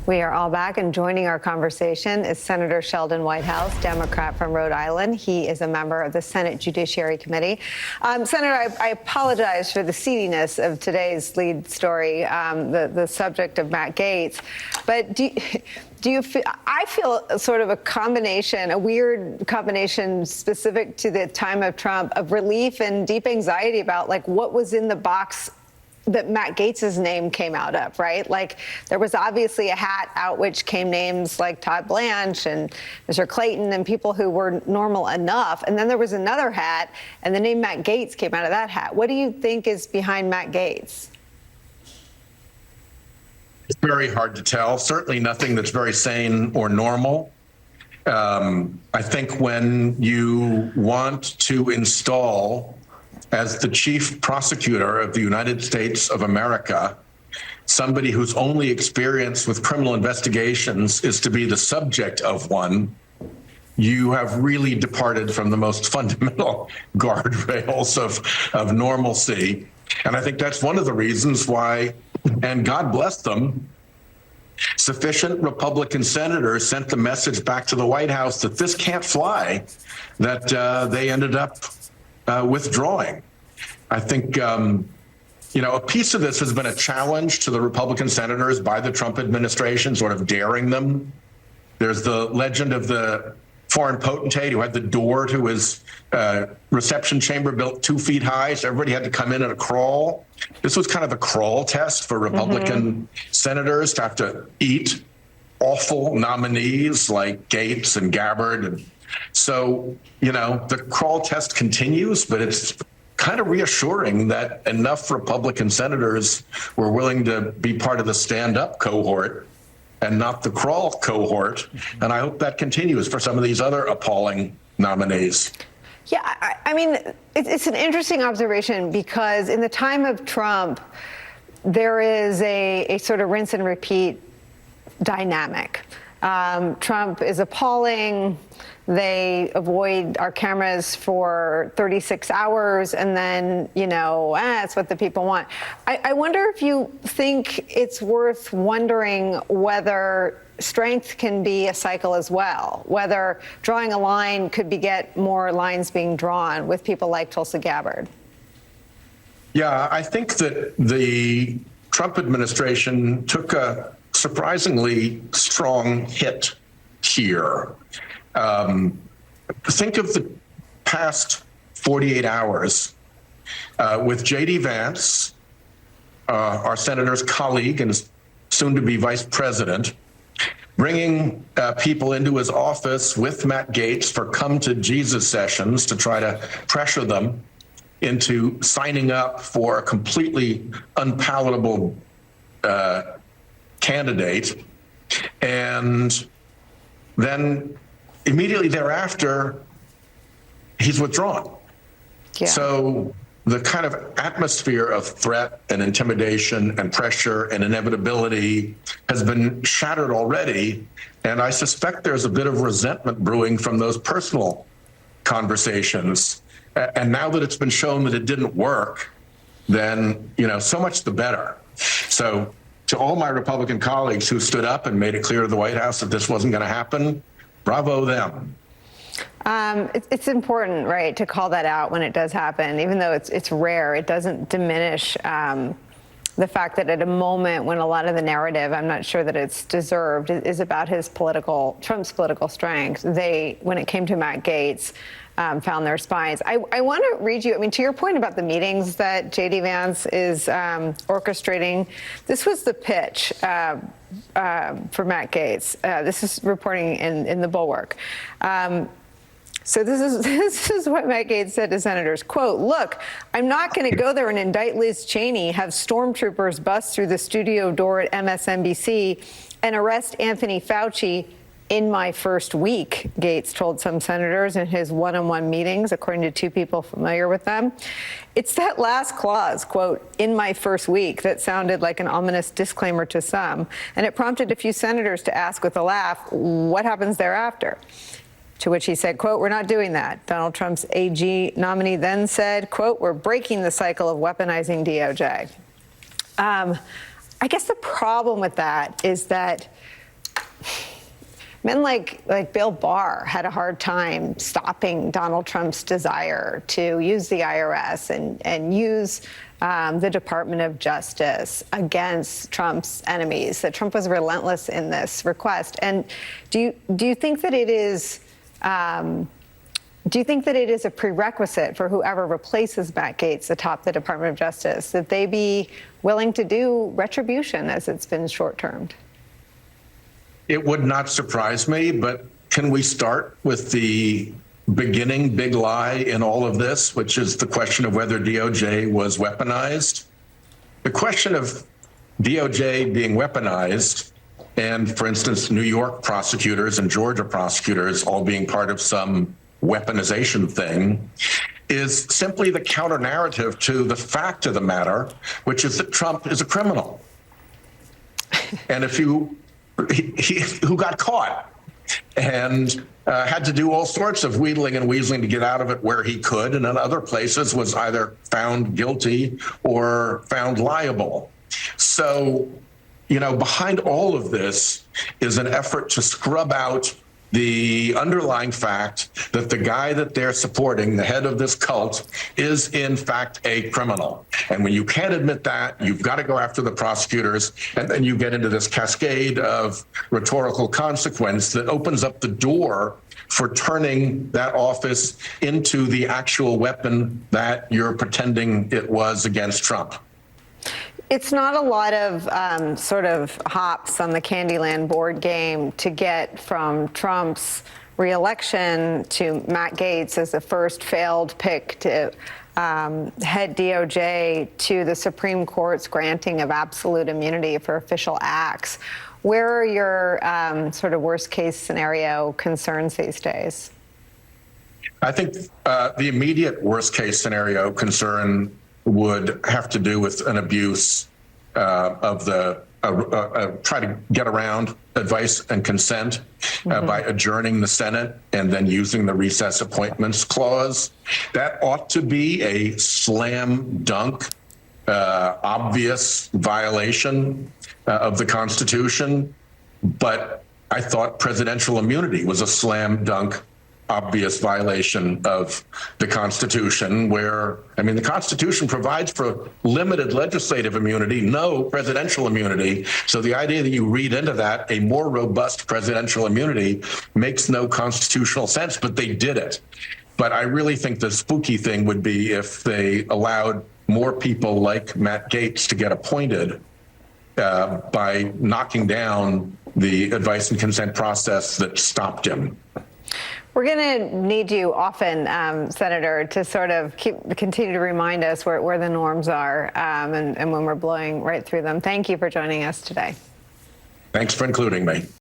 We are all back, and joining our conversation is Senator Sheldon Whitehouse, Democrat from Rhode Island. He is a member of the Senate Judiciary Committee. Senator, I apologize for the seediness of today's lead story, the subject of Matt Gaetz. But do you feel, I feel sort of a combination, a weird combination specific to the time of Trump, of relief and deep anxiety about like what was in the box that Matt Gaetz's name came out of, right? Like there was obviously a hat out which came names like Todd Blanche and Mr. Clayton and people who were normal enough. And then there was another hat and the name Matt Gaetz came out of that hat. What do you think is behind Matt Gaetz? It's very hard to tell. Certainly nothing that's very sane or normal. I think when you want to install as the chief prosecutor of the United States of America, somebody whose only experience with criminal investigations is to be the subject of one, you have really departed from the most fundamental guardrails of normalcy. And I think that's one of the reasons why, and God bless them, sufficient Republican senators sent the message back to the White House that this can't fly, that they ended up withdrawing. I think, a piece of this has been a challenge to the Republican senators by the Trump administration, sort of daring them. There's the legend of the foreign potentate who had the door to his reception chamber built 2 feet high, so everybody had to come in a crawl. This was kind of a crawl test for Republican senators to have to eat awful nominees like Gaetz and Gabbard. And so, the crawl test continues, but it's kind of reassuring that enough Republican senators were willing to be part of the stand-up cohort and not the crawl cohort. And I hope that continues for some of these other appalling nominees. Yeah, I mean, it's an interesting observation because in the time of Trump, there is a sort of rinse and repeat dynamic. Trump is appalling. They avoid our cameras for 36 hours, and then, that's what the people want. I wonder if you think it's worth wondering whether strength can be a cycle as well, whether drawing a line could get more lines being drawn with people like Tulsi Gabbard. Yeah, I think that the Trump administration took a surprisingly strong hit here. Think of the past 48 hours with J.D. Vance, our senator's colleague and soon-to-be vice president, bringing people into his office with Matt Gaetz for come to Jesus sessions to try to pressure them into signing up for a completely unpalatable candidate. And then immediately thereafter, he's withdrawn. Yeah. So the kind of atmosphere of threat and intimidation and pressure and inevitability has been shattered already. And I suspect there's a bit of resentment brewing from those personal conversations. And now that it's been shown that it didn't work, then, so much the better. So to all my Republican colleagues who stood up and made it clear to the White House that this wasn't going to happen, bravo them. It's important, right, to call that out when it does happen, even though it's rare. It doesn't diminish the fact that at a moment when a lot of the narrative, I'm not sure that it's deserved, is about Trump's political strength. They, when it came to Matt Gaetz, found their spines. I want to read you, to your point about the meetings that J.D. Vance is orchestrating, this was the pitch for Matt Gaetz. This is reporting in the Bulwark. So this is what Matt Gaetz said to senators, quote, "Look, I'm not going to go there and indict Liz Cheney, have stormtroopers bust through the studio door at MSNBC and arrest Anthony Fauci in my first week," Gaetz told some senators in his one-on-one meetings, according to two people familiar with them. It's that last clause, quote, "in my first week," that sounded like an ominous disclaimer to some, and it prompted a few senators to ask with a laugh, what happens thereafter? To which he said, quote, "We're not doing that." Donald Trump's AG nominee then said, quote, "We're breaking the cycle of weaponizing DOJ." I guess the problem with that is that men like Bill Barr had a hard time stopping Donald Trump's desire to use the IRS and use the Department of Justice against Trump's enemies. That Trump was relentless in this request. And do you think that it is? Do you think that it is a prerequisite for whoever replaces Matt Gaetz atop the Department of Justice that they be willing to do retribution as it's been short-termed? It would not surprise me, but can we start with the beginning big lie in all of this, which is the question of whether DOJ was weaponized? The question of DOJ being weaponized and, for instance, New York prosecutors and Georgia prosecutors all being part of some weaponization thing is simply the counter narrative to the fact of the matter, which is that Trump is a criminal. And if you who got caught and had to do all sorts of wheedling and weaseling to get out of it where he could, and in other places was either found guilty or found liable. So, you know, behind all of this is an effort to scrub out the underlying fact that the guy that they're supporting, the head of this cult, is in fact a criminal. And when you can't admit that, you've got to go after the prosecutors, and then you get into this cascade of rhetorical consequence that opens up the door for turning that office into the actual weapon that you're pretending it was against Trump. It's not a lot of sort of hops on the Candyland board game to get from Trump's reelection to Matt Gaetz as the first failed pick to head DOJ to the Supreme Court's granting of absolute immunity for official acts. Where are your sort of worst case scenario concerns these days? I think the immediate worst case scenario concern would have to do with an abuse of the try to get around advice and consent by adjourning the Senate and then using the recess appointments clause. That ought to be a slam dunk, obvious violation of the Constitution. But I thought presidential immunity was a slam dunk, obvious violation of the Constitution, where, I mean, the Constitution provides for limited legislative immunity, no presidential immunity. So the idea that you read into that a more robust presidential immunity makes no constitutional sense, but they did it. But I really think the spooky thing would be if they allowed more people like Matt Gaetz to get appointed by knocking down the advice and consent process that stopped him. We're going to need you often, Senator, to sort of continue to remind us where the norms are and when we're blowing right through them. Thank you for joining us today. Thanks for including me.